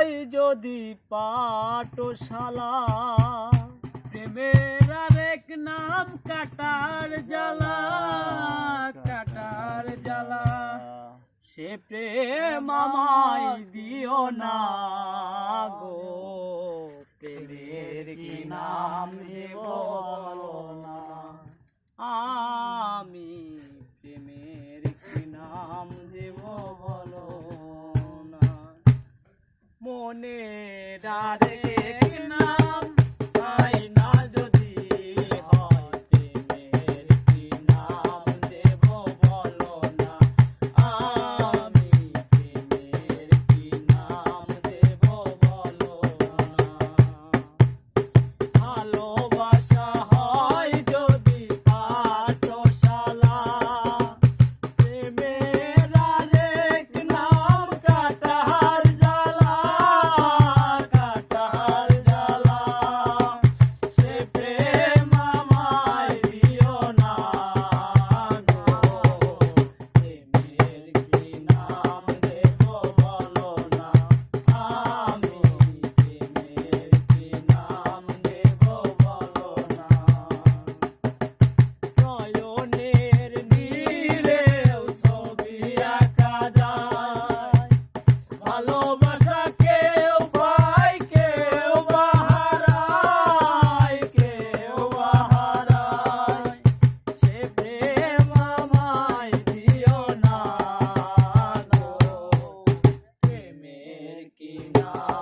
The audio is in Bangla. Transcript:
হয় যদি পাঠশালা, প্রেমের আরেক নাম কাটার জ্বালা, কাটার জ্বালা। সে প্রেম আমায় দিও না গো, প্রেমের কি নাম দেব বলো না, আমি প্রেমের কি নাম দেব বলো না। মনের আরেক নাম তাই না যদি হয়, প্রেমের কি নাম দেব বলো না, আমি প্রেমের কি নাম দেব বলো না। ভালোবাসা হয় যদি পাঠশালা, প্রেমের আরেক নাম কাটার জ্বালা, কাটার জ্বালা। সে প্রেম আমায় দিও না গো, প্রেমের কি নাম দেব বলো না, আমি প্রেমের কি নাম দেব বলো না। নয়নের নীলেও ছবি আঁকা যায়, ভালোবাসা কেউ পায় কেউ বাহারায়, কেউ বাহারায়। সে প্রেম আমায় দিও না গো, প্রেমের কি নাম